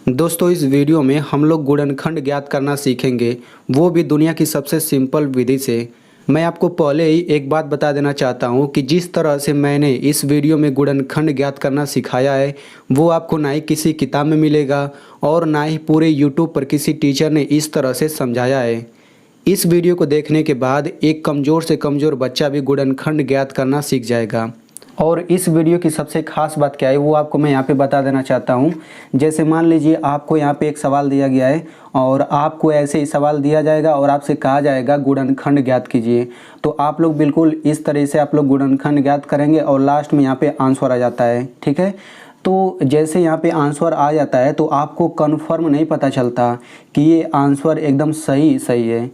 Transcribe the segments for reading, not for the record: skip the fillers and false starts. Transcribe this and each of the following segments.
दोस्तों इस वीडियो में हम लोग गुणनखंड ज्ञात करना सीखेंगे, वो भी दुनिया की सबसे सिंपल विधि से। मैं आपको पहले ही एक बात बता देना चाहता हूँ कि जिस तरह से मैंने इस वीडियो में गुणनखंड ज्ञात करना सिखाया है वो आपको ना ही किसी किताब में मिलेगा और ना ही पूरे यूट्यूब पर किसी टीचर ने इस तरह से समझाया है। इस वीडियो को देखने के बाद एक कमज़ोर से कमज़ोर बच्चा भी गुणनखंड ज्ञात करना सीख जाएगा। और इस वीडियो की सबसे खास बात क्या है वो आपको मैं यहाँ पे बता देना चाहता हूँ। जैसे मान लीजिए आपको यहाँ पे एक सवाल दिया गया है और आपको ऐसे ही सवाल दिया जाएगा और आपसे कहा जाएगा गुणनखंड ज्ञात कीजिए, तो आप लोग बिल्कुल इस तरह से आप लोग गुणनखंड ज्ञात करेंगे और लास्ट में यहाँ पे आंसर आ जाता है। ठीक है, तो जैसे यहाँ पे आंसर आ जाता है तो आपको कन्फर्म नहीं पता चलता कि ये आंसर एकदम सही है।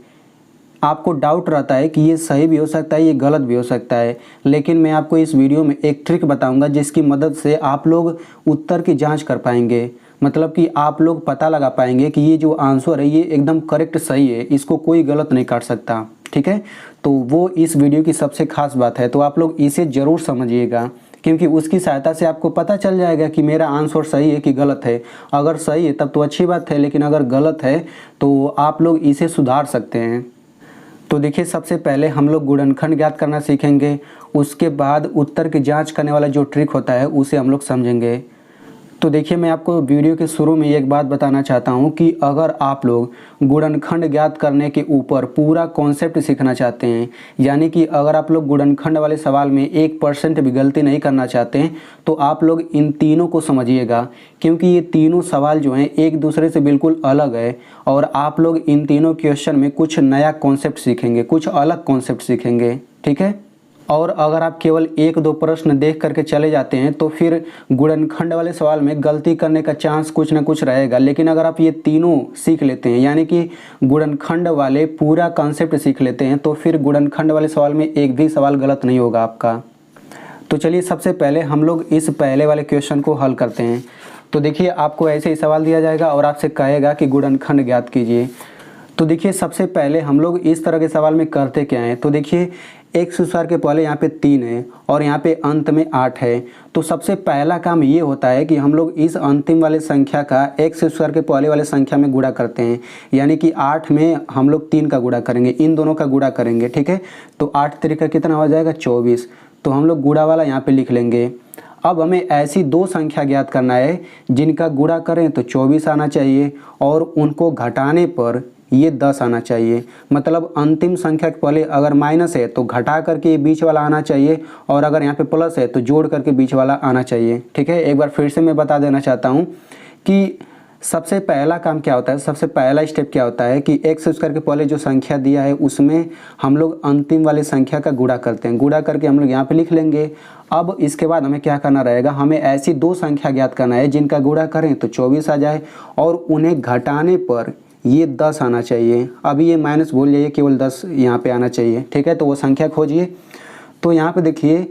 आपको डाउट रहता है कि ये सही भी हो सकता है, ये गलत भी हो सकता है। लेकिन मैं आपको इस वीडियो में एक ट्रिक बताऊंगा जिसकी मदद से आप लोग उत्तर की जांच कर पाएंगे। मतलब कि आप लोग पता लगा पाएंगे कि ये जो आंसर है ये एकदम करेक्ट सही है, इसको कोई गलत नहीं कर सकता। ठीक है, तो वो इस वीडियो की सबसे खास बात है, तो आप लोग इसे ज़रूर समझिएगा क्योंकि उसकी सहायता से आपको पता चल जाएगा कि मेरा आंसर सही है कि गलत है। अगर सही है तब तो अच्छी बात है, लेकिन अगर गलत है तो आप लोग इसे सुधार सकते हैं। तो देखिए, सबसे पहले हम लोग गुणनखंड ज्ञात करना सीखेंगे, उसके बाद उत्तर की जांच करने वाला जो ट्रिक होता है उसे हम लोग समझेंगे। तो देखिए, मैं आपको वीडियो के शुरू में एक बात बताना चाहता हूं कि अगर आप लोग गुणनखंड ज्ञात करने के ऊपर पूरा कॉन्सेप्ट सीखना चाहते हैं, यानी कि अगर आप लोग गुणनखंड वाले सवाल में 1% भी गलती नहीं करना चाहते हैं, तो आप लोग इन तीनों को समझिएगा क्योंकि ये तीनों सवाल जो हैं एक दूसरे से बिल्कुल अलग है और आप लोग इन तीनों क्वेश्चन में कुछ नया कॉन्सेप्ट सीखेंगे, कुछ अलग कॉन्सेप्ट सीखेंगे। ठीक है, और अगर आप केवल 1-2 प्रश्न देख करके चले जाते हैं तो फिर गुणनखंड वाले सवाल में गलती करने का चांस कुछ ना कुछ रहेगा। लेकिन अगर आप ये तीनों सीख लेते हैं, यानी कि गुणनखंड वाले पूरा कॉन्सेप्ट सीख लेते हैं, तो फिर गुणनखंड वाले सवाल में एक भी सवाल गलत नहीं होगा आपका। तो चलिए, सबसे पहले हम लोग इस पहले वाले क्वेश्चन को हल करते हैं। तो देखिए, आपको ऐसे ही सवाल दिया जाएगा और आपसे कहेगा कि गुणनखंड ज्ञात कीजिए। तो देखिए, सबसे पहले हम लोग इस तरह के सवाल में करते क्या हैं, तो देखिए x स्क्वायर के पहले यहाँ पे 3 है और यहाँ पे अंत में 8 है। तो सबसे पहला काम ये होता है कि हम लोग इस अंतिम वाले संख्या का x स्क्वायर के पहले वाले संख्या में गुणा करते हैं, यानी कि 8 में हम लोग 3 का गुणा करेंगे, इन दोनों का गुणा करेंगे। ठीक है, तो 8 तरीका कितना हो जाएगा 24। तो हम लोग गुणा वाला यहाँ पे लिख लेंगे। अब हमें ऐसी दो संख्या ज्ञात करना है जिनका गुणा करें तो 24 आना चाहिए और उनको घटाने पर ये 10 आना चाहिए। मतलब अंतिम संख्या के पहले अगर माइनस है तो घटा करके ये बीच वाला आना चाहिए और अगर यहाँ पे प्लस है तो जोड़ करके बीच वाला आना चाहिए। ठीक है, एक बार फिर से मैं बता देना चाहता हूँ कि सबसे पहला काम क्या होता है, सबसे पहला स्टेप क्या होता है कि x स्क्वायर के पहले जो संख्या दिया है उसमें हम लोग अंतिम वाले संख्या का गुणा करते हैं। गुणा करके हम लोग यहाँ पे लिख लेंगे। अब इसके बाद हमें क्या करना रहेगा, हमें ऐसी दो संख्या ज्ञात करना है जिनका गुणा करें तो 24 आ जाए और उन्हें घटाने पर ये 10 आना चाहिए। अभी ये माइनस भूल जाइए, केवल 10 यहाँ पे आना चाहिए। ठीक है, तो वो संख्या खोजिए। तो यहाँ पे देखिए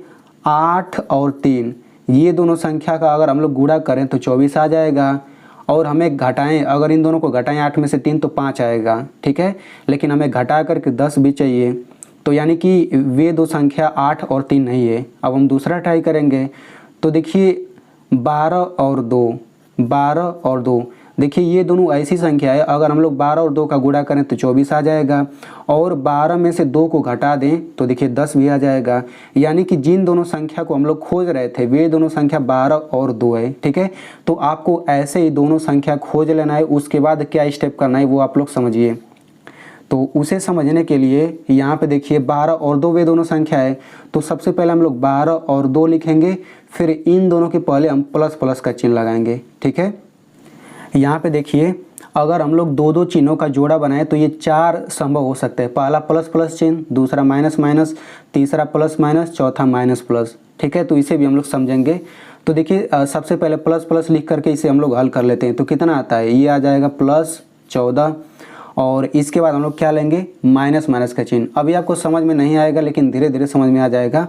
8 और 3 ये दोनों संख्या का अगर हम लोग गुणा करें तो 24 आ जाएगा और हमें घटाएं, अगर इन दोनों को घटाएं 8 में से 3 तो 5 आएगा। ठीक है, लेकिन हमें घटा करके 10 भी चाहिए, तो यानी कि वे दो संख्या 8 और 3 नहीं है। अब हम दूसरा ट्राई करेंगे। तो देखिए 12 और 2 देखिए ये दोनों ऐसी संख्या है, अगर हम लोग 12 और 2 का गुणा करें तो 24 आ जाएगा और 12 में से 2 को घटा दें तो देखिए 10 भी आ जाएगा। यानी कि जिन दोनों संख्या को हम लोग खोज रहे थे वे दोनों संख्या 12 और 2 है। ठीक है, तो आपको ऐसे ही दोनों संख्या खोज लेना है, उसके बाद क्या स्टेप करना है वो आप लोग समझिए। तो उसे समझने के लिए यहाँ पे देखिए 12 और 2 वे दोनों संख्या है, तो सबसे पहले हम लोग 12 और 2 लिखेंगे, फिर इन दोनों के पहले हम प्लस प्लस का चिन्ह लगाएंगे। ठीक है, यहाँ पे देखिए अगर हम लोग दो चिन्हों का जोड़ा बनाए तो ये 4 संभव हो सकते हैं। पहला प्लस प्लस चिन्ह, दूसरा माइनस माइनस, तीसरा प्लस माइनस, चौथा माइनस प्लस। ठीक है, तो इसे भी हम लोग समझेंगे। तो देखिए सबसे पहले प्लस प्लस लिख करके इसे हम लोग हल कर लेते हैं। तो कितना आता है, ये आ जाएगा प्लस 14 और इसके बाद हम लोग क्या लेंगे, माइनस माइनस का चिन्ह। अभी आपको समझ में नहीं आएगा लेकिन धीरे धीरे समझ में आ जाएगा।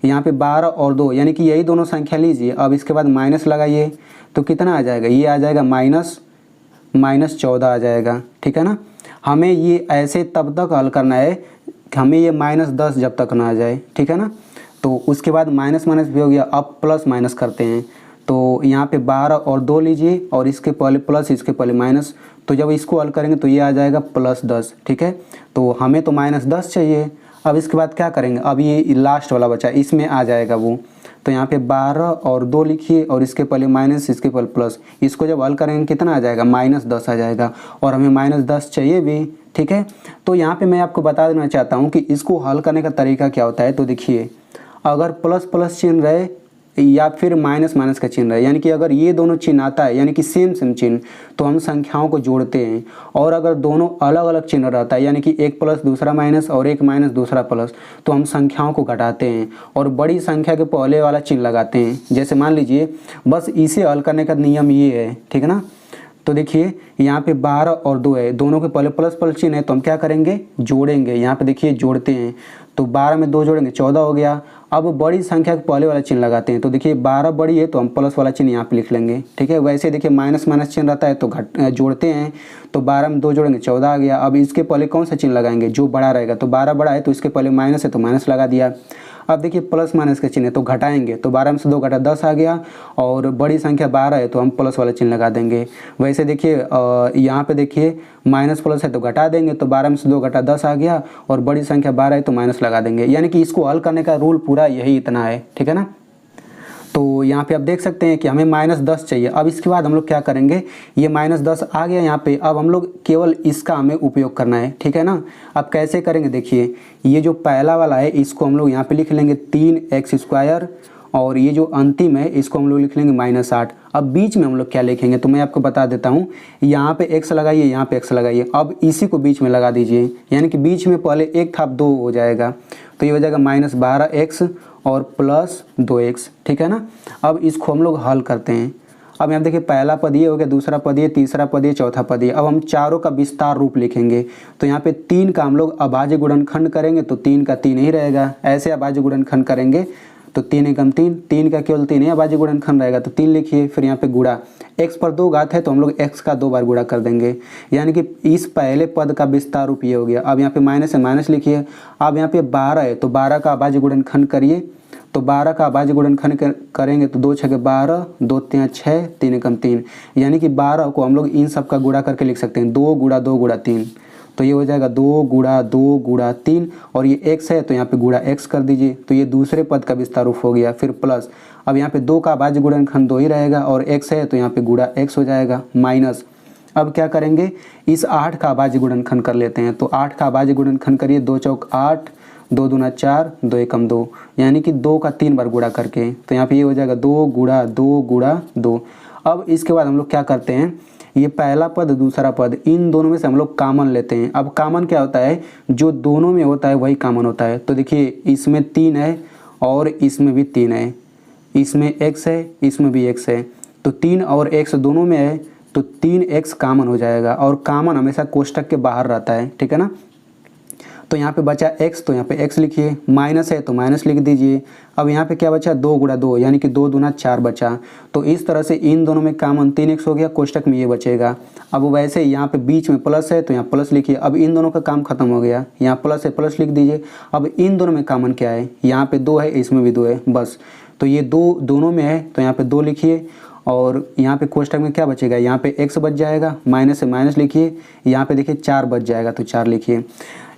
यहाँ पे 12 और 2 यानी कि यही दोनों संख्या लीजिए, अब इसके बाद माइनस लगाइए तो कितना आ जाएगा, ये आ जाएगा माइनस 14 आ जाएगा। ठीक है ना, हमें ये ऐसे तब तक हल करना है कि हमें ये -10 जब तक ना आ जाए। ठीक है ना, तो उसके बाद माइनस माइनस भी हो गया, अब प्लस माइनस करते हैं तो यहाँ पे 12 और 2 लीजिए और इसके पहले प्लस इसके पहले माइनस, तो जब इसको हल करेंगे तो ये आ जाएगा +10। ठीक है, तो हमें तो -10 चाहिए। अब इसके बाद क्या करेंगे, अब ये लास्ट वाला बचा इसमें आ जाएगा वो, तो यहाँ पे 12 और 2 लिखिए और इसके पहले माइनस इसके पहले प्लस, इसको जब हल करेंगे कितना आ जाएगा -10 आ जाएगा और हमें -10 चाहिए भी। ठीक है, तो यहाँ पे मैं आपको बता देना चाहता हूँ कि इसको हल करने का तरीका क्या होता है। तो देखिए, अगर प्लस प्लस चिन्ह रहे या फिर माइनस माइनस का चिन्ह है, यानी कि अगर ये दोनों चिन्ह आता है यानी कि सेम सेम चिन्ह, तो हम संख्याओं को जोड़ते हैं। और अगर दोनों अलग अलग चिन्ह रहता है यानी कि एक प्लस दूसरा माइनस और एक माइनस दूसरा प्लस, तो हम संख्याओं को घटाते हैं और बड़ी संख्या के पहले वाला चिन्ह लगाते हैं। जैसे मान लीजिए, बस इसे हल करने का नियम ये है, ठीक है ना। तो देखिए यहाँ पे 12 और 2 है, दोनों के पहले प्लस प्लस चिन्ह है, तो हम क्या करेंगे, जोड़ेंगे। यहाँ पे देखिए जोड़ते हैं, तो 12 में 2 जोड़ेंगे 14 हो गया। अब बड़ी संख्या के पहले वाला चिन्ह लगाते हैं, तो देखिए 12 बड़ी है तो हम प्लस वाला चिन्ह यहाँ पे लिख लेंगे। ठीक है, वैसे देखिए माइनस माइनस चिन्ह रहता है तो जोड़ते हैं, तो 12 में 2 जोड़ेंगे 14 आ गया। अब इसके पहले कौन सा चिन्ह लगाएंगे, जो बड़ा रहेगा, तो 12 बड़ा है तो इसके पहले माइनस है तो माइनस लगा दिया। अब देखिए प्लस माइनस का चिन्ह है तो घटाएंगे, तो 12 में से 2 घटा 10 आ गया और बड़ी संख्या 12 है तो हम प्लस वाला चिन्ह लगा देंगे। वैसे देखिए यहाँ पे देखिए माइनस प्लस है तो घटा देंगे, तो 12 में से 2 घटा 10 आ गया और बड़ी संख्या 12 है तो माइनस लगा देंगे। यानी कि इसको हल करने का रूल पूरा यही इतना है, ठीक है ना। तो यहाँ पे आप देख सकते हैं कि हमें -10 चाहिए। अब इसके बाद हम लोग क्या करेंगे, ये -10 आ गया यहाँ पे, अब हम लोग केवल इसका हमें उपयोग करना है, ठीक है ना। अब कैसे करेंगे, देखिए ये जो पहला वाला है इसको हम लोग यहाँ पे लिख लेंगे 3x², और ये जो अंतिम है इसको हम लोग लिख लेंगे -8। अब बीच में हम लोग क्या लिखेंगे, तो मैं आपको बता देता हूँ। यहाँ पे x लगाइए, यहाँ पे x लगाइए, अब इसी को बीच में लगा दीजिए, यानी कि बीच में पहले 1 था अब 2 हो जाएगा, तो ये हो जाएगा -12x और +2x, ठीक है ना। अब इसको हम लोग हल करते हैं। अब यहाँ देखिए पहला पद ये हो गया, दूसरा पद ये, तीसरा पद ये, चौथा पद ये। अब हम चारों का विस्तार रूप लिखेंगे, तो यहाँ पे 3 का हम लोग अभाज्य गुणनखंड करेंगे तो 3 का 3 ही रहेगा। ऐसे अभाज्य गुणनखंड करेंगे तो 3 एकम 3, 3 का केवल 3 ही अभाज्य गुणनखंड रहेगा, तो 3 लिखिए। फिर यहाँ पे गुणा, x पर 2 घात है तो हम लोग x का 2 बार गुणा कर देंगे, यानी कि इस पहले पद का विस्तार रूप ये हो गया। अब यहाँ पे माइनस है, माइनस लिखिए। अब यहाँ पे 12 है तो 12 का अभाज्य गुणनखंड करिए, तो 12 का अभाज्य गुणनखंड करेंगे तो 2 छके 12, 2 तिया 6, 3 एकम 3, यानी कि 12 को हम लोग इन सब का गुणा करके लिख सकते हैं, 2 गुणा 2 गुणा 3, तो ये हो जाएगा 2 गुणा 2 गुणा 3, और ये x है तो यहाँ पे गुणा x कर दीजिए, तो ये दूसरे पद का विस्तार रूप हो गया। फिर प्लस, अब यहाँ पे 2 का अभाज्य गुणनखंड 2 ही रहेगा और x है तो यहाँ पे गुणा x हो जाएगा, माइनस। अब क्या करेंगे, इस 8 का अभाज्य गुणनखंड कर लेते हैं, तो 8 का अभाज्य गुणनखंड करिए, 2 चौक 8, 2 दूना 4, 2 एकम 2, यानी कि 2 का 3 बार गुणा करके, तो यहाँ पे ये हो जाएगा 2 गुणा 2 गुणा 2। अब इसके बाद हम लोग क्या करते हैं, ये पहला पद दूसरा पद इन दोनों में से हम लोग कॉमन लेते हैं। अब कॉमन क्या होता है, जो दोनों में होता है वही कॉमन होता है। तो देखिए इसमें 3 है और इसमें भी 3 है, इसमें x है इसमें भी x है, तो 3 और x दोनों में है तो 3x कॉमन हो जाएगा, और कॉमन हमेशा कोष्टक के बाहर रहता है, ठीक है ना। तो यहाँ पे बचा x, तो यहाँ पे x लिखिए, माइनस है तो माइनस लिख दीजिए। अब यहाँ पे क्या बचा, 2 गुणा 2, यानी कि 2 दूना 4 बचा, तो इस तरह से इन दोनों में कॉमन 3x हो गया, कोष्टक में ये बचेगा। अब वैसे यहाँ पे बीच में प्लस है तो यहाँ प्लस लिखिए। अब इन दोनों का काम खत्म हो गया, यहाँ प्लस है प्लस लिख दीजिए। अब इन दोनों में कॉमन क्या है, यहाँ पे 2 है इसमें भी 2 है, बस, तो ये 2 दोनों में है तो यहाँ पे 2 लिखिए, और यहाँ पे कोष्टक में क्या बचेगा, यहाँ पे x बच जाएगा, माइनस से माइनस लिखिए, यहाँ पे देखिए 4 बच जाएगा तो 4 लिखिए।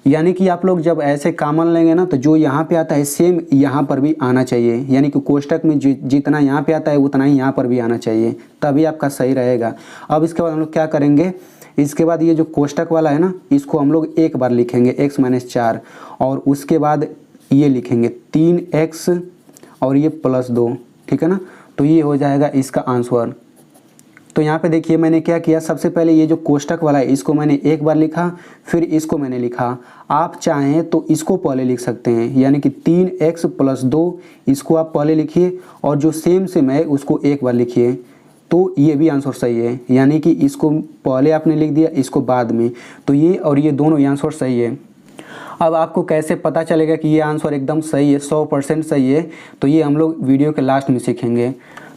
यानी कि आप लोग जब ऐसे कॉमन लेंगे ना, तो जो यहाँ पे आता है सेम यहाँ पर भी आना चाहिए, यानी कि कोष्टक में जितना यहाँ पे आता है उतना ही यहाँ पर भी आना चाहिए, तभी आपका सही रहेगा। अब इसके बाद हम लोग क्या करेंगे, इसके बाद ये जो कोष्टक वाला है ना, इसको हम लोग एक बार लिखेंगे x-4, और उसके बाद ये लिखेंगे 3x और ये +2, ठीक है ना। तो ये हो जाएगा इसका आंसर। तो यहाँ पे देखिए मैंने क्या किया, सबसे पहले ये जो कोष्टक वाला है इसको मैंने एक बार लिखा, फिर इसको मैंने लिखा। आप चाहें तो इसको पहले लिख सकते हैं, यानी कि 3x + 2 इसको आप पहले लिखिए, और जो सेम है उसको एक बार लिखिए, तो ये भी आंसर सही है। यानी कि इसको पहले आपने लिख दिया, इसको बाद में, तो ये और ये दोनों ही आंसर सही है। अब आपको कैसे पता चलेगा कि ये आंसर एकदम सही है, 100% सही है, तो ये हम लोग वीडियो के लास्ट में सीखेंगे।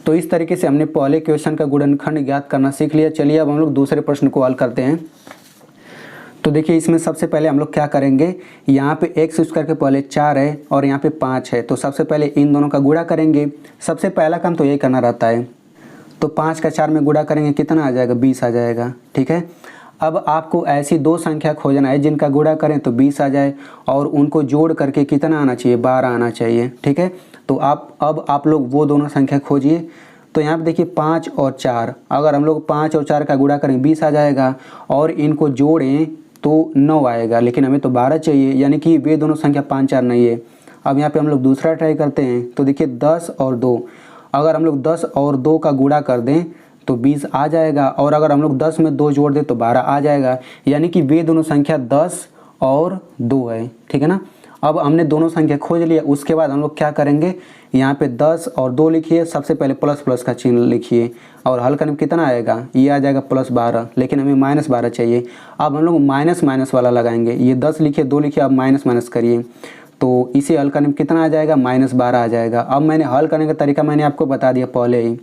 तो इस तरीके से हमने पहले क्वेश्चन का गुणनखंड ज्ञात करना सीख लिया। चलिए अब हम लोग दूसरे प्रश्न को हल करते हैं। तो देखिए इसमें सबसे पहले हम लोग क्या करेंगे, यहाँ पे x² के पहले 4 है और यहाँ पे 5 है, तो सबसे पहले इन दोनों का गुणा करेंगे। सबसे पहला काम तो यही करना रहता है, तो 5 का 4 में गुणा करेंगे कितना आ जाएगा, 20 आ जाएगा। ठीक है, अब आपको ऐसी दो संख्या खोजना है जिनका गुणा करें तो 20 आ जाए और उनको जोड़ करके कितना आना चाहिए, 12 आना चाहिए। ठीक है, तो अब आप लोग वो दोनों संख्या खोजिए। तो यहाँ पे देखिए 5 और 4, अगर हम लोग 5 और 4 का गुणा करें 20 आ जाएगा और इनको जोड़ें तो 9 आएगा, लेकिन हमें तो 12 चाहिए, यानी कि वे दोनों संख्या 5 4 नहीं है। अब यहाँ पे हम लोग दूसरा ट्राई करते हैं। तो देखिए 10 और 2, अगर हम लोग 10 और 2 का गुणा कर दें तो 20 आ जाएगा और अगर हम लोग 10 में 2 जोड़ दें तो 12 आ जाएगा, यानी कि वे दोनों संख्या 10 और 2 है। ठीक है ना, अब हमने दोनों संख्या खोज लिया। उसके बाद हम लोग क्या करेंगे, यहाँ पे 10 और 2 लिखिए, सबसे पहले प्लस प्लस का चिन्ह लिखिए और हल करने में कितना आएगा, ये आ जाएगा +12, लेकिन हमें -12 चाहिए। अब हम लोग माइनस माइनस वाला लगाएंगे, ये 10 लिखिए 2 लिखिए, अब माइनस माइनस करिए तो इसे हल करने में कितना आ जाएगा, -12 आ जाएगा। अब मैंने हल करने का तरीका मैंने आपको बता दिया पहले ही।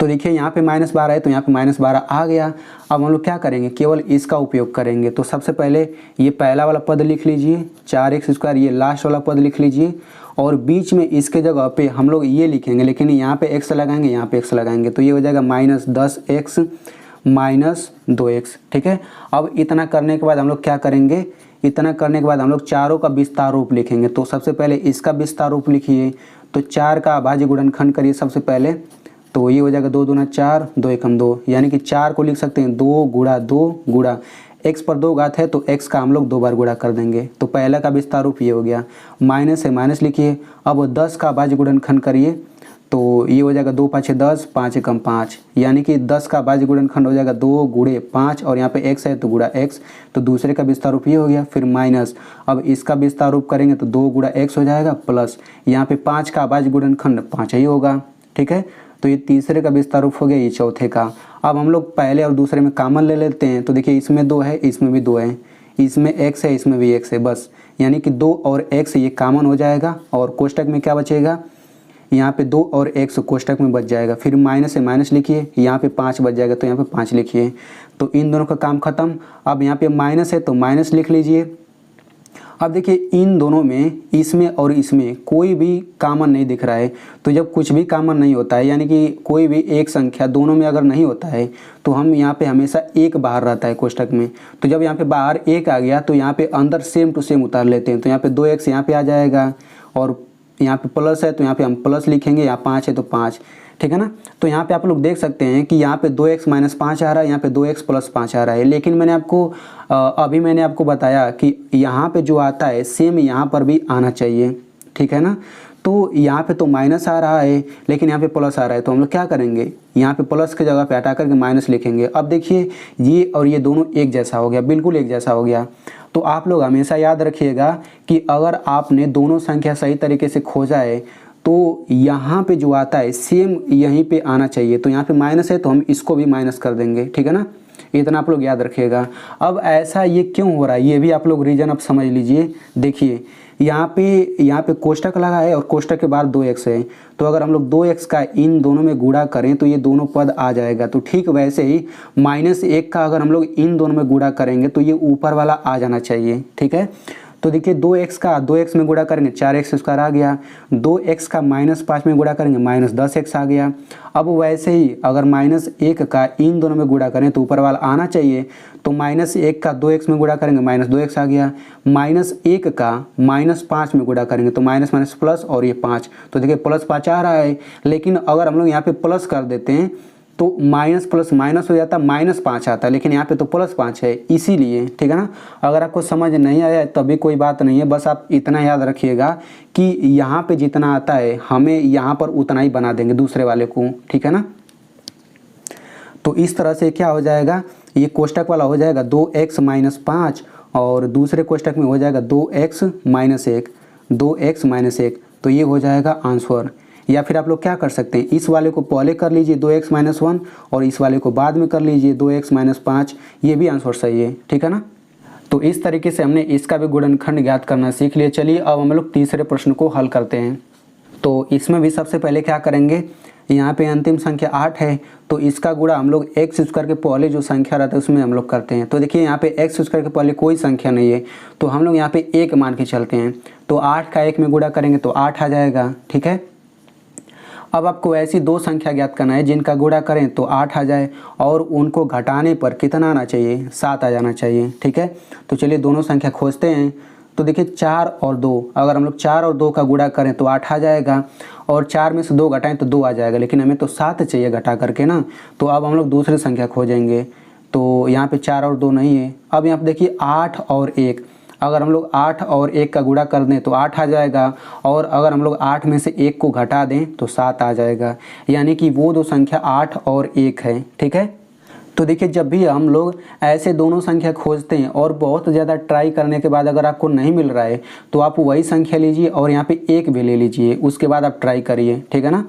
तो देखिए यहाँ पे -12 है तो यहाँ पे -12 आ गया। अब हम लोग क्या करेंगे, केवल इसका उपयोग करेंगे। तो सबसे पहले ये पहला वाला पद लिख लीजिए 4x², ये लास्ट वाला पद लिख लीजिए और बीच में इसके जगह पे हम लोग ये लिखेंगे, लेकिन यहाँ पे x लगाएंगे, यहाँ पे x लगाएंगे, तो ये हो जाएगा -10x -2x। ठीक है, अब इतना करने के बाद हम लोग क्या करेंगे, इतना करने के बाद हम लोग चारों का विस्तार रूप लिखेंगे। तो सबसे पहले इसका विस्तार रूप लिखिए, तो 4 का अभाज्य गुणनखंड करिए सबसे पहले, तो ये हो जाएगा 2 दूना 4, 2 एकम 2, यानी कि 4 को लिख सकते हैं 2 गुणा 2 गुणा x पर 2 घात है तो x का हम लोग 2 बार गुणा कर देंगे। तो पहला का विस्तार रूप ये हो गया, माइनस से माइनस लिखिए। अब 10 का अभाज्य गुणनखंड करिए, तो ये हो जाएगा 2 5 10, 5 एकम 5, यानी कि 10 का अभाज्य गुणनखंड हो जाएगा 2 गुणे 5 और यहाँ पे x है तो गुणा x, तो दूसरे का विस्तार रूप ये हो गया। फिर माइनस, अब इसका विस्तार रूप करेंगे तो 2 गुणा x हो जाएगा, प्लस यहाँ पे 5 का अभाज्य गुणनखंड 5 ही होगा। ठीक है, तो ये तीसरे का विस्तार रूप हो गया, ये चौथे का। अब हम लोग पहले और दूसरे में कॉमन ले लेते हैं। तो देखिए इसमें 2 है, इसमें भी 2 है, इसमें x है, इसमें भी x है, बस यानी कि 2 और x ये कॉमन हो जाएगा और कोष्टक में क्या बचेगा, यहाँ पे 2 और x कोष्टक में बच जाएगा। फिर माइनस से माइनस लिखिए, यहाँ पे 5 बच जाएगा तो यहाँ पे 5 लिखिए। तो इन दोनों का काम खत्म। अब यहाँ पे माइनस है तो माइनस लिख लीजिए। अब देखिए इन दोनों में, इसमें और इसमें कोई भी कॉमन नहीं दिख रहा है। तो जब कुछ भी कॉमन नहीं होता है, यानी कि कोई भी एक संख्या दोनों में अगर नहीं होता है, तो हम यहाँ पे हमेशा 1 बाहर रहता है कोष्टक में। तो जब यहाँ पे बाहर 1 आ गया तो यहाँ पे अंदर सेम टू सेम उतार लेते हैं। तो यहाँ पे 2x यहाँ पे आ जाएगा और यहाँ पे प्लस है तो यहाँ पे हम प्लस लिखेंगे, यहाँ 5 है तो 5। ठीक है ना, तो यहाँ पे आप लोग देख सकते हैं कि यहाँ पे 2x - 5 आ रहा है, यहाँ पे 2x + 5 आ रहा है। लेकिन अभी मैंने आपको बताया कि यहाँ पे जो आता है सेम यहाँ पर भी आना चाहिए। ठीक है ना, तो यहाँ पे तो माइनस आ रहा है लेकिन यहाँ पे प्लस आ रहा है, तो हम लोग क्या करेंगे, यहाँ पे प्लस की जगह पे हटा करके माइनस लिखेंगे। अब देखिए ये और ये दोनों एक जैसा हो गया, बिल्कुल एक जैसा हो गया। तो आप लोग हमेशा याद रखिएगा कि अगर आपने दोनों संख्या सही तरीके से खोजा है तो यहाँ पे जो आता है सेम यहीं पे आना चाहिए। तो यहाँ पे माइनस है तो हम इसको भी माइनस कर देंगे। ठीक है ना, इतना आप लोग याद रखिएगा। अब ऐसा ये क्यों हो रहा है, ये भी आप लोग रीजन अब समझ लीजिए। देखिए यहाँ पे कोष्टक लगा है और कोष्टक के बाद 2x है, तो अगर हम लोग 2x का इन दोनों में गुणा करें तो ये दोनों पद आ जाएगा। तो ठीक वैसे ही -1 का अगर हम लोग इन दोनों में गुणा करेंगे तो ये ऊपर वाला आ जाना चाहिए। ठीक है, तो देखिए 2x का 2x में गुणा करेंगे 4x² आ गया, 2x का -5 में गुणा करेंगे -10x आ गया। अब वैसे ही अगर -1 का इन दोनों में गुणा करें तो ऊपर वाला आना चाहिए। तो -1 का 2x में गुणा करेंगे -2x आ गया, -1 का -5 में गुणा करेंगे तो माइनस माइनस प्लस और ये 5, तो देखिए +5 आ रहा है। लेकिन अगर हम लोग यहाँ पे प्लस कर देते हैं तो माइनस प्लस माइनस हो जाता, -5 आता, लेकिन यहाँ पे तो +5 है इसीलिए। ठीक है ना, अगर आपको समझ नहीं आया तभी कोई बात नहीं है, बस आप इतना याद रखिएगा कि यहाँ पे जितना आता है हमें यहाँ पर उतना ही बना देंगे दूसरे वाले को। ठीक है ना, तो इस तरह से क्या हो जाएगा, ये कोष्टक वाला हो जाएगा 2x - 5 और दूसरे कोष्टक में हो जाएगा 2x - 1, 2x - 1, तो ये हो जाएगा आंसर। या फिर आप लोग क्या कर सकते हैं, इस वाले को पहले कर लीजिए 2x - 1 और इस वाले को बाद में कर लीजिए 2x - 5, ये भी आंसर सही है। ठीक है ना, तो इस तरीके से हमने इसका भी गुणनखंड ज्ञात करना सीख लिया। चलिए अब हम लोग तीसरे प्रश्न को हल करते हैं। तो इसमें भी सबसे पहले क्या करेंगे, यहाँ पे अंतिम संख्या 8 है तो इसका गुणा हम लोग x² के पहले जो संख्या रहता है उसमें हम लोग करते हैं। तो देखिए यहाँ पे x² के पहले कोई संख्या नहीं है तो हम लोग यहाँ पे 1 मान के चलते हैं। तो 8 का 1 में गुणा करेंगे तो 8 आ जाएगा। ठीक है, अब आपको ऐसी दो संख्या ज्ञात करना है जिनका गुणा करें तो 8 आ जाए और उनको घटाने पर कितना आना चाहिए, 7 आ जाना चाहिए। ठीक है, तो चलिए दोनों संख्या खोजते हैं। तो देखिए 4 और 2, अगर हम लोग 4 और 2 का गुणा करें तो 8 आ जाएगा और 4 में से 2 घटाएं तो 2 आ जाएगा, लेकिन हमें तो 7 चाहिए घटा करके ना। तो अब हम लोग दूसरी संख्या खोजेंगे। तो यहाँ पे 4 और 2 नहीं है। अब यहाँ पे देखिए 8 और 1, अगर हम लोग 8 और 1 का गुणा कर दें तो 8 आ जाएगा और अगर हम लोग 8 में से 1 को घटा दें तो 7 आ जाएगा, यानी कि वो दो संख्या 8 और 1 है। ठीक है, तो देखिए जब भी हम लोग ऐसे दोनों संख्या खोजते हैं और बहुत ज़्यादा ट्राई करने के बाद अगर आपको नहीं मिल रहा है तो आप वही संख्या लीजिए और यहाँ पे 1 भी ले लीजिए, उसके बाद आप ट्राई करिए। ठीक है ना,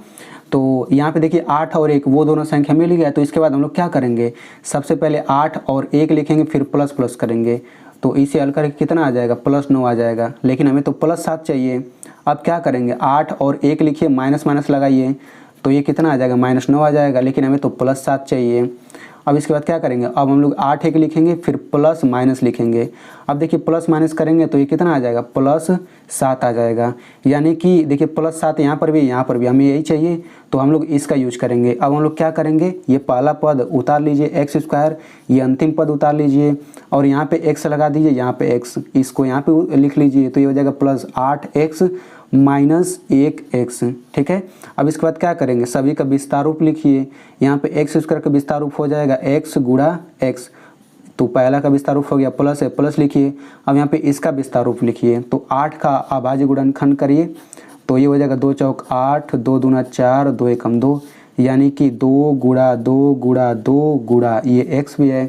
तो यहाँ पे देखिए 8 और 1 वो दोनों संख्या मिल गया। तो इसके बाद हम लोग क्या करेंगे, सबसे पहले 8 और 1 लिखेंगे, फिर प्लस प्लस करेंगे। तो इसे हल करके कितना आ जाएगा, +9 आ जाएगा, लेकिन हमें तो +7 चाहिए। अब क्या करेंगे, 8 और 1 लिखिए, माइनस माइनस लगाइए, तो ये कितना आ जाएगा, -9 आ जाएगा, लेकिन हमें तो +7 चाहिए। अब इसके बाद क्या करेंगे, अब हम लोग 8 1 लिखेंगे, फिर प्लस माइनस लिखेंगे। अब देखिए प्लस माइनस करेंगे तो ये कितना आ जाएगा, +7 आ जाएगा, यानी कि देखिए +7 यहाँ पर भी हमें यही चाहिए, तो हम लोग इसका यूज करेंगे। अब हम लोग क्या करेंगे, ये पहला पद उतार लीजिए x², ये अंतिम पद उतार लीजिए और यहाँ पे x लगा दीजिए, यहाँ पे x, इसको यहाँ पे लिख लीजिए, तो ये हो जाएगा +8x माइनस 1x। ठीक है, अब इसके बाद क्या करेंगे, सभी का विस्तार रूप लिखिए। यहाँ पे x² का विस्तार रूप हो जाएगा x गुणा x, तो पहला का विस्तार रूप हो गया प्लस है, प्लस लिखिए। अब यहाँ पे इसका विस्तार रूप लिखिए, तो 8 का अभाज्य गुणनखंड करिए, तो ये हो जाएगा 2 चौक 8, 2 दूना 4, 2 एकम 2, यानी कि 2 गुणा 2 गुणा 2 गुणा ये x भी है,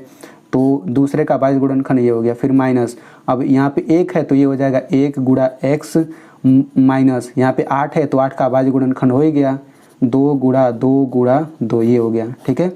तो दूसरे का अभाज्य गुणनखंड ये हो गया, फिर माइनस। अब यहाँ पे 1 है तो ये हो जाएगा 1 गुणा x माइनस, यहाँ पे 8 है तो 8 का अभाज्य गुणनखंड हो ही गया, 2 गुणा 2 गुणा 2, ये हो गया। ठीक है,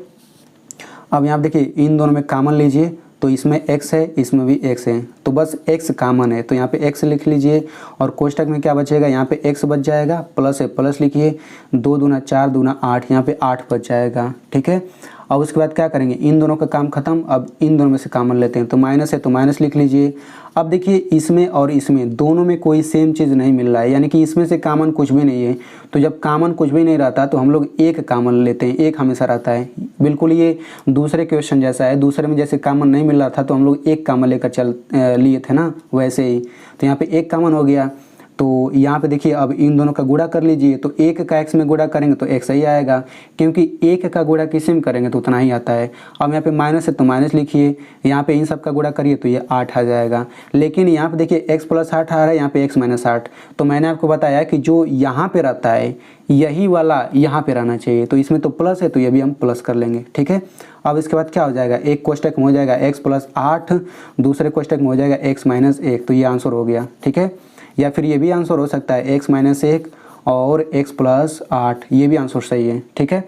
अब यहाँ देखिए इन दोनों में कॉमन लीजिए, तो इसमें x है, इसमें भी x है, तो बस x कॉमन है, तो यहाँ पे x लिख लीजिए और कोष्टक में क्या बचेगा, यहाँ पे x बच जाएगा, प्लस है प्लस लिखिए, 2 दूना 4 दूना 8, यहाँ पे 8 बच जाएगा। ठीक है, अब उसके बाद क्या करेंगे, इन दोनों का काम खत्म, अब इन दोनों में से कॉमन लेते हैं, तो माइनस है तो माइनस लिख लीजिए। अब देखिए इसमें और इसमें दोनों में कोई सेम चीज़ नहीं मिल रहा है, यानी कि इसमें से कॉमन कुछ भी नहीं है, तो जब कॉमन कुछ भी नहीं रहता तो हम लोग एक कॉमन लेते हैं, एक हमेशा रहता है। बिल्कुल ये दूसरे क्वेश्चन जैसा है, दूसरे में जैसे कॉमन नहीं मिल रहा था तो हम लोग एक कॉमन लेकर लिए थे ना, वैसे ही। तो यहाँ पे एक कॉमन हो गया, तो यहाँ पे देखिए अब इन दोनों का गुणा कर लीजिए, तो 1 का x में गुणा करेंगे तो x ही आएगा, क्योंकि 1 का गुणा किसी में करेंगे तो उतना ही आता है। अब यहाँ पे माइनस है तो माइनस लिखिए, यहाँ पे इन सब का गुणा करिए तो ये 8 आ जाएगा, लेकिन यहाँ पे देखिए x + 8 आ रहा है, यहाँ पे x - 8, तो मैंने आपको बताया कि जो यहाँ पे रहता है यही वाला यहाँ पे रहना चाहिए, तो इसमें तो प्लस है तो ये भी हम प्लस कर लेंगे। ठीक है, अब इसके बाद क्या हो जाएगा, एक कोष्टक में हो जाएगा x + 8, दूसरे कोष्टक में हो जाएगा x - 1, तो ये आंसर हो गया। ठीक है, या फिर ये भी आंसर हो सकता है x - 1 और x + 8, ये भी आंसर सही है। ठीक है,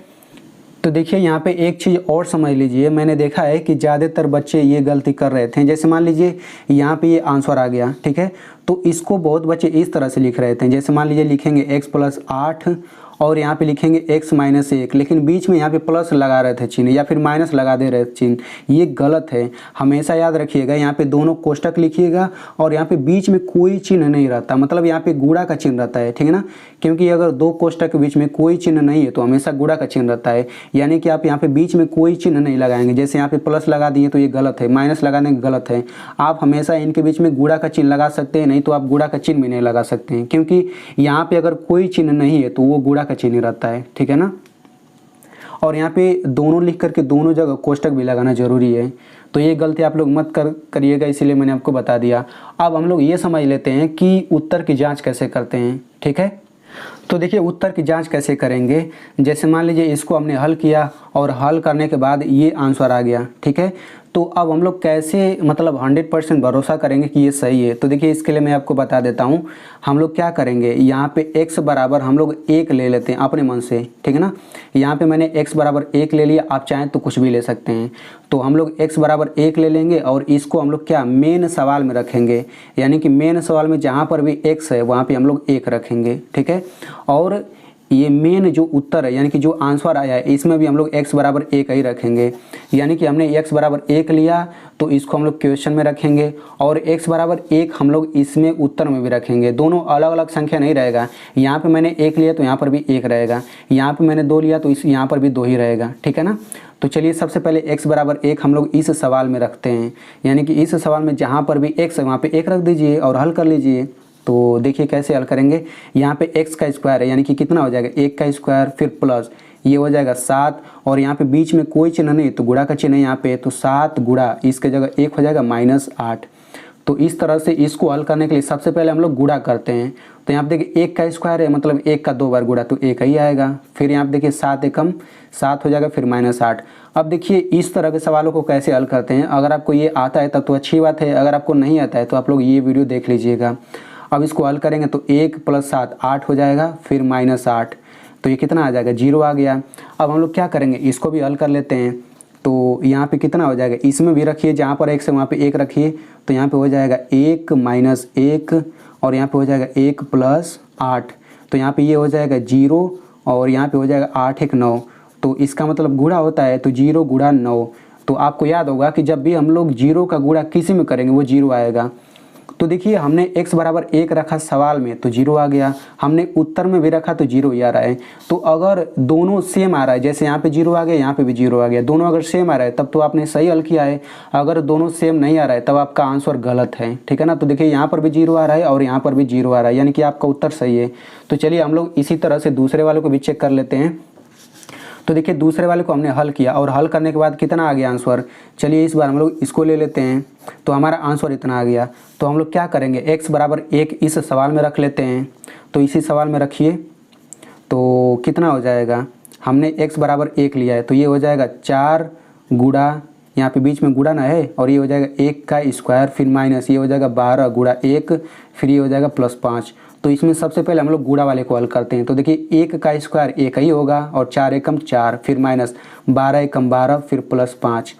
तो देखिए यहाँ पे एक चीज़ और समझ लीजिए, मैंने देखा है कि ज़्यादातर बच्चे ये गलती कर रहे थे। जैसे मान लीजिए यहाँ पे ये आंसर आ गया, ठीक है, तो इसको बहुत बच्चे इस तरह से लिख रहे थे, जैसे मान लीजिए लिखेंगे x + 8 और यहाँ पे लिखेंगे x - 1, लेकिन बीच में यहाँ पे प्लस लगा रहे थे चिन्ह या फिर माइनस लगा दे रहे थे चिन्ह, ये गलत है। हमेशा याद रखिएगा, यहाँ पे दोनों कोष्टक लिखिएगा और यहाँ पे बीच में कोई चिन्ह नहीं रहता, मतलब यहाँ पे गुणा का चिन्ह रहता है। ठीक है ना, क्योंकि अगर दो कोष्टक के बीच में कोई चिन्ह नहीं है तो हमेशा गुणा का चिन्ह रहता है, यानी कि आप यहाँ पे बीच में कोई चिन्ह नहीं लगाएंगे। जैसे यहाँ पे प्लस लगा दिए तो ये गलत है, माइनस लगा देंगे गलत है। आप हमेशा इनके बीच में गुणा का चिन्ह लगा सकते हैं, नहीं तो आप गुणा का चिन्ह भी नहीं लगा सकते हैं, क्योंकि यहाँ पे अगर कोई चिन्ह नहीं है तो वो गुणा का चिन्ह रहता है। ठीक है ना, और यहाँ पे दोनों लिख करके दोनों जगह कोष्टक भी लगाना जरूरी है, तो ये गलती आप लोग मत करिएगा, इसीलिए मैंने आपको बता दिया। अब हम लोग ये समझ लेते हैं कि उत्तर की जांच कैसे करते हैं। ठीक है, तो देखिए उत्तर की जांच कैसे करेंगे, जैसे मान लीजिए इसको हमने हल किया और हल करने के बाद ये आंसर आ गया। ठीक है, तो अब हम लोग कैसे मतलब 100% भरोसा करेंगे कि ये सही है, तो देखिए इसके लिए मैं आपको बता देता हूँ। हम लोग क्या करेंगे, यहाँ पे x बराबर हम लोग 1 ले लेते हैं अपने मन से। ठीक है ना, यहाँ पे मैंने x बराबर 1 ले लिया, आप चाहें तो कुछ भी ले सकते हैं। तो हम लोग x बराबर 1 ले लेंगे और इसको हम लोग क्या मेन सवाल में रखेंगे, यानी कि मेन सवाल में जहाँ पर भी x है वहाँ पर हम लोग 1 रखेंगे। ठीक है, और ये मेन जो उत्तर है यानी कि जो आंसर आया है इसमें भी हम लोग x बराबर 1 ही रखेंगे। यानी कि हमने x बराबर 1 लिया तो इसको हम लोग क्वेश्चन में रखेंगे और x बराबर 1 हम लोग इसमें उत्तर में भी रखेंगे। दोनों अलग अलग संख्या नहीं रहेगा। यहाँ पे मैंने 1 लिया तो यहाँ पर भी 1 रहेगा, यहाँ पे मैंने 2 लिया तो यहाँ पर भी 2 ही रहेगा, ठीक है ना। तो चलिए सबसे पहले x बराबर 1 हम लोग इस सवाल में रखते हैं, यानी कि इस सवाल में जहाँ पर भी x है वहाँ पे 1 रख दीजिए और हल कर लीजिए। तो देखिए कैसे हल करेंगे। यहाँ पे x का स्क्वायर है यानी कि कितना हो जाएगा 1 का स्क्वायर फिर प्लस ये हो जाएगा 7 और यहाँ पे बीच में कोई चिन्ह नहीं तो गुणा का चिन्ह है यहाँ पे, तो 7 गुणा इसके जगह 1 हो जाएगा -8। तो इस तरह से इसको हल करने के लिए सबसे पहले हम लोग गुणा करते हैं। तो यहाँ पे देखिए 1 का स्क्वायर है मतलब 1 का 2 बार गुणा तो 1 ही आएगा। फिर यहाँ पे देखिए 7 एकम 7 हो जाएगा फिर -8। अब देखिए इस तरह के सवालों को कैसे हल करते हैं। अगर आपको ये आता है तब तो अच्छी बात है, अगर आपको नहीं आता है तो आप लोग ये वीडियो देख लीजिएगा। अब इसको हल करेंगे तो 1 + 7 8 हो जाएगा फिर -8 तो ये कितना आ जाएगा 0 आ गया। अब हम लोग क्या करेंगे इसको भी हल कर लेते हैं। तो यहाँ पे कितना हो जाएगा इसमें भी रखिए, जहाँ पर 1 से वहाँ पे 1 रखिए तो यहाँ पे हो जाएगा 1 - 1 और यहाँ पे हो जाएगा 1 + 8 तो यहाँ पे ये हो जाएगा 0 और यहाँ पे हो जाएगा 8 1 9। तो इसका मतलब गुणा होता है तो 0 × 9। तो आपको याद होगा कि जब भी हम लोग 0 का गुणा किसी में करेंगे वो 0 आएगा। तो देखिए हमने x बराबर 1 रखा सवाल में तो 0 आ गया, हमने उत्तर में भी रखा तो 0 ही आ रहा है। तो अगर दोनों सेम आ रहा है, जैसे यहाँ पे 0 आ गया यहाँ पे भी 0 आ गया, दोनों अगर सेम आ रहा है तब तो आपने सही हल किया है। अगर दोनों सेम नहीं आ रहा है तब आपका आंसर गलत है, ठीक है ना। तो देखिए यहाँ पर भी 0 आ रहा है और यहाँ पर भी 0 आ रहा है, यानी कि आपका उत्तर सही है। तो चलिए हम लोग इसी तरह से दूसरे वाले को भी चेक कर लेते हैं। तो देखिए दूसरे वाले को हमने हल किया और हल करने के बाद कितना आ गया आंसर। चलिए इस बार हम लोग इसको ले लेते हैं तो हमारा आंसर इतना आ गया। तो हम लोग क्या करेंगे x बराबर 1 इस सवाल में रख लेते हैं। तो इसी सवाल में रखिए तो कितना हो जाएगा, हमने x बराबर 1 लिया है तो ये हो जाएगा 4 गुणा यहाँ पे बीच में गुणा ना है और ये हो जाएगा 1 का स्क्वायर फिर माइनस ये हो जाएगा 12 गुणा 1 फिर ये हो जाएगा +5। तो इसमें सबसे पहले हम लोग गुणा वाले को हल करते हैं। तो देखिए 1 का स्क्वायर 1 ही होगा और 4 एकम 4 फिर माइनस 12 एकम 12 फिर +5।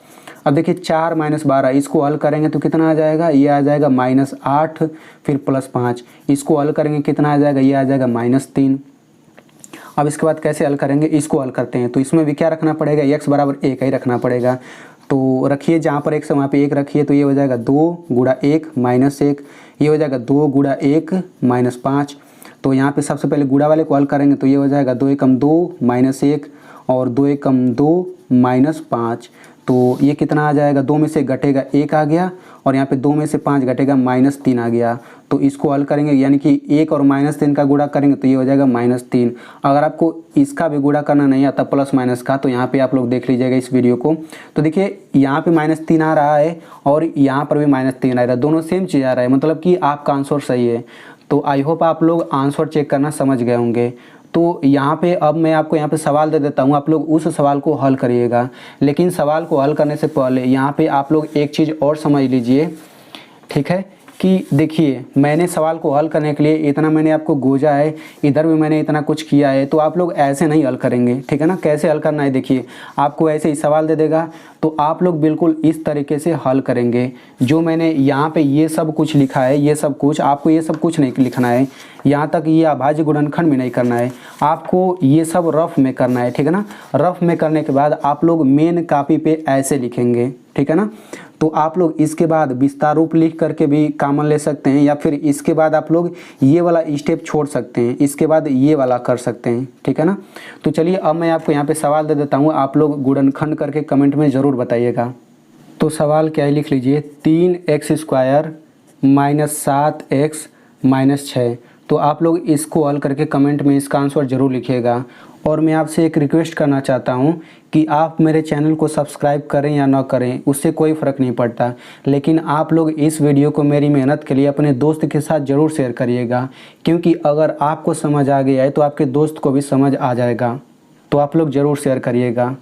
अब देखिए 4 - 12 इसको हल करेंगे तो कितना आ जाएगा, ये आ जाएगा -8 फिर +5। इसको हल करेंगे कितना आ जाएगा, ये आ जाएगा -3। अब इसके बाद कैसे हल करेंगे, इसको हल करते हैं। तो इसमें भी क्या रखना पड़ेगा, x बराबर 1 ही रखना पड़ेगा। तो रखिए जहाँ पर 1 है वहाँ पे 1 रखिए तो ये हो जाएगा 2 गुणा 1 -1, ये हो जाएगा 2 गुणा 1 -5। तो यहाँ पे सबसे पहले गुणा वाले को हल करेंगे तो ये हो जाएगा 2 एकम 2 -1 और 2 एकम 2 -5। तो ये कितना आ जाएगा, 2 में से घटेगा 1 आ गया और यहाँ पे 2 में से 5 घटेगा -3 आ गया। तो इसको हल करेंगे यानी कि 1 और -3 का गुणा करेंगे तो ये हो जाएगा -3। अगर आपको इसका भी गुणा करना नहीं आता प्लस माइनस का तो यहाँ पे आप लोग देख लीजिएगा इस वीडियो को। तो देखिए यहाँ पे -3 आ रहा है और यहाँ पर भी -3 आ रहा है, दोनों सेम चीज़ आ रहा है, मतलब कि आपका आंसर सही है। तो आई होप आप लोग आंसर चेक करना समझ गए होंगे। तो यहाँ पे अब मैं आपको यहाँ पे सवाल दे देता हूँ, आप लोग उस सवाल को हल करिएगा। लेकिन सवाल को हल करने से पहले यहाँ पे आप लोग एक चीज़ और समझ लीजिए, ठीक है, कि देखिए मैंने सवाल को हल करने के लिए इतना मैंने आपको गोजा है, इधर भी मैंने इतना कुछ किया है, तो आप लोग ऐसे नहीं हल करेंगे, ठीक है ना। कैसे हल करना है, देखिए आपको ऐसे ही सवाल दे देगा तो आप लोग बिल्कुल इस तरीके से हल करेंगे। जो मैंने यहाँ पे ये सब कुछ लिखा है, ये सब कुछ आपको ये सब कुछ नहीं लिखना है, यहाँ तक ये अभाज्य गुणनखंड भी नहीं करना है, आपको ये सब रफ में करना है, ठीक है ना। रफ में करने के बाद आप लोग मेन कॉपी पे ऐसे लिखेंगे, ठीक है ना। तो आप लोग इसके बाद विस्तार रूप लिख करके भी कॉमन ले सकते हैं या फिर इसके बाद आप लोग ये वाला स्टेप छोड़ सकते हैं, इसके बाद ये वाला कर सकते हैं, ठीक है ना। तो चलिए अब मैं आपको यहाँ पे सवाल दे देता हूँ, आप लोग गुणनखंड करके कमेंट में ज़रूर बताइएगा। तो सवाल क्या है लिख लीजिए, 3x² -7x -6। तो आप लोग इसको हल करके कमेंट में इसका आंसर ज़रूर लिखिएगा। और मैं आपसे एक रिक्वेस्ट करना चाहता हूं कि आप मेरे चैनल को सब्सक्राइब करें या ना करें, उससे कोई फ़र्क नहीं पड़ता, लेकिन आप लोग इस वीडियो को मेरी मेहनत के लिए अपने दोस्त के साथ ज़रूर शेयर करिएगा, क्योंकि अगर आपको समझ आ गया है तो आपके दोस्त को भी समझ आ जाएगा। तो आप लोग ज़रूर शेयर करिएगा।